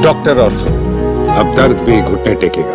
Doctor ortho, अब दर्द भी घुटने टेकेगा।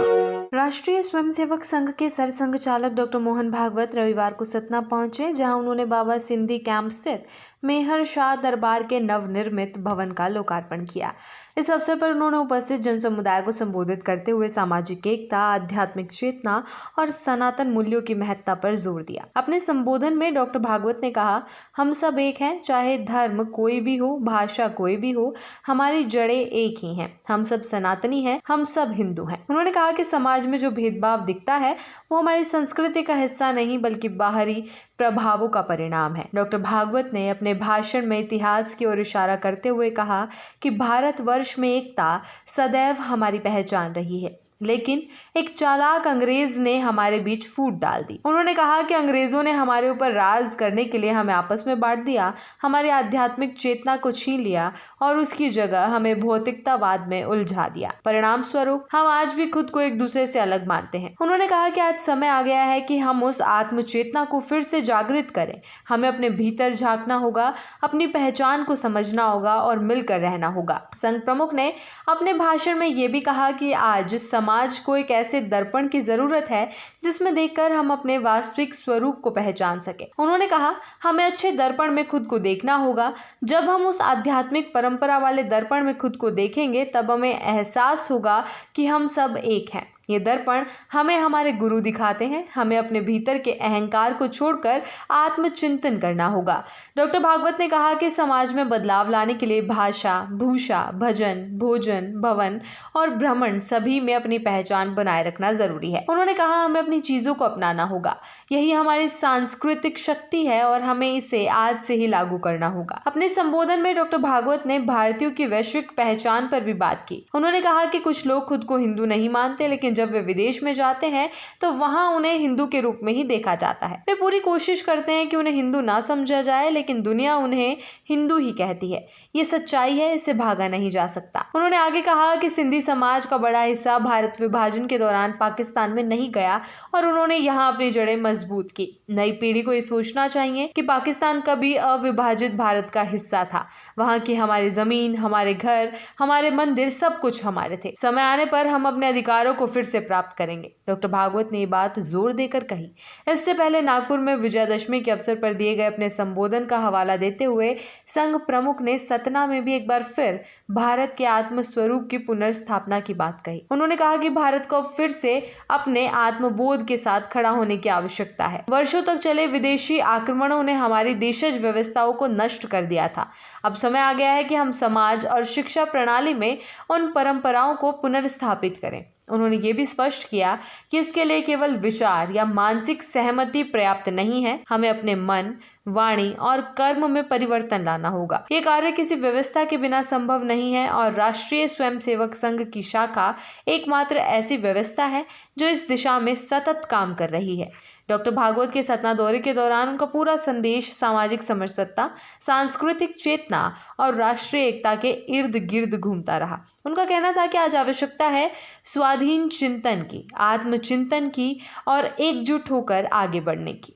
राष्ट्रीय स्वयंसेवक संघ के सरसंघ चालक डॉक्टर मोहन भागवत रविवार को सतना पहुंचे, जहां उन्होंने बाबा सिंधी कैंप स्थित मेहर शाह दरबार के नवनिर्मित भवन का लोकार्पण किया। इस अवसर पर उन्होंने उपस्थित जन समुदाय को संबोधित करते हुए सामाजिक एकता, आध्यात्मिक चेतना और सनातन मूल्यों की महत्ता पर जोर दिया। अपने संबोधन में डॉक्टर भागवत ने कहा, हम सब एक हैं, चाहे धर्म कोई भी हो, भाषा कोई भी हो, हमारी जड़ें एक ही हैं। हम सब सनातनी हैं, हम सब हिंदू हैं। उन्होंने कहा कि समाज में जो भेदभाव दिखता है वो हमारी संस्कृति का हिस्सा नहीं बल्कि बाहरी प्रभावों का परिणाम है। डॉक्टर भागवत ने अपने भाषण में इतिहास की ओर इशारा करते हुए कहा कि भारतवर्ष में एकता सदैव हमारी पहचान रही है, लेकिन एक चालाक अंग्रेज ने हमारे बीच फूट डाल दी। उन्होंने कहा कि अंग्रेजों ने हमारे ऊपर राज करने के लिए हमें आपस में बांट दिया, हमारी आध्यात्मिक चेतना को छीन लिया और उसकी जगह हमें भौतिकतावाद में उलझा दिया। परिणाम स्वरूप हम आज भी खुद को एक दूसरे से अलग मानते हैं। उन्होंने कहा कि आज समय आ गया है कि हम उस आत्म चेतना को फिर से जागृत करें। हमें अपने भीतर झांकना होगा, अपनी पहचान को समझना होगा और मिलकर रहना होगा। संघ प्रमुख ने अपने भाषण में ये भी कहा कि आज समाज को एक ऐसे दर्पण की जरूरत है जिसमें देखकर हम अपने वास्तविक स्वरूप को पहचान सके। उन्होंने कहा, हमें अच्छे दर्पण में खुद को देखना होगा। जब हम उस आध्यात्मिक परंपरा वाले दर्पण में खुद को देखेंगे तब हमें एहसास होगा कि हम सब एक हैं। ये दर्पण हमें हमारे गुरु दिखाते हैं। हमें अपने भीतर के अहंकार को छोड़कर आत्मचिंतन करना होगा। डॉक्टर भागवत ने कहा कि समाज में बदलाव लाने के लिए भाषा, भूषा, भजन, भोजन, भवन और भ्रमण सभी में अपनी पहचान बनाए रखना जरूरी है। उन्होंने कहा, हमें अपनी चीजों को अपनाना होगा। यही हमारी सांस्कृतिक शक्ति है और हमें इसे आज से ही लागू करना होगा। अपने संबोधन में डॉक्टर भागवत ने भारतीयों की वैश्विक पहचान पर भी बात की। उन्होंने कहा कि कुछ लोग खुद को हिंदू नहीं मानते, लेकिन जब वे विदेश में जाते हैं तो वहां उन्हें हिंदू के रूप में ही देखा जाता है। वे पूरी कोशिश करते हैं कि उन्हें हिंदू ना समझा जाए, लेकिन दुनिया उन्हें हिंदू ही कहती है। ये सच्चाई है, इससे भागा नहीं जा सकता। उन्होंने आगे कहा कि सिंधी समाज का बड़ा हिस्सा भारत विभाजन के दौरान पाकिस्तान में नहीं गया और उन्होंने यहाँ अपनी जड़ें मजबूत की। नई पीढ़ी को ये सोचना चाहिए कि पाकिस्तान कभी अविभाजित भारत का हिस्सा था। वहां की हमारी जमीन, हमारे घर, हमारे मंदिर, सब कुछ हमारे थे। समय आने पर हम अपने अधिकारों को फिर से प्राप्त करेंगे। डॉक्टर भागवत ने ये बात जोर देकर कही। इससे पहले नागपुर में विजयादशमी के अवसर पर दिए गए अपने संबोधन का हवाला देते हुए संघ प्रमुख ने सतना में भी एक बार फिर भारत के आत्म स्वरूप की पुनर्स्थापना की बात कही। उन्होंने कहा कि भारत को फिर से अपने आत्मबोध के साथ खड़ा होने की आवश्यकता है। वर्षों तक चले विदेशी आक्रमणों ने हमारी देशज व्यवस्थाओं को नष्ट कर दिया था। अब समय आ गया है कि हम समाज और शिक्षा प्रणाली में उन परंपराओं को पुनर्स्थापित करें। उन्होंने ये भी स्पष्ट किया कि इसके लिए केवल विचार या मानसिक सहमति पर्याप्त नहीं है। हमें अपने मन, वाणी और कर्म में परिवर्तन लाना होगा। ये कार्य किसी व्यवस्था के बिना संभव नहीं है और राष्ट्रीय स्वयंसेवक संघ की शाखा एकमात्र ऐसी व्यवस्था है जो इस दिशा में सतत काम कर रही है। डॉक्टर भागवत के सतना दौरे के दौरान उनका पूरा संदेश सामाजिक समरसता, सांस्कृतिक चेतना और राष्ट्रीय एकता के इर्द गिर्द घूमता रहा। उनका कहना था कि आज आवश्यकता है स्वाधीन चिंतन की, आत्मचिंतन की और एकजुट होकर आगे बढ़ने की।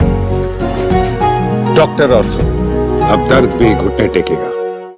डॉक्टर ऑर्थो, अब दर्द भी घुटने टेकेगा।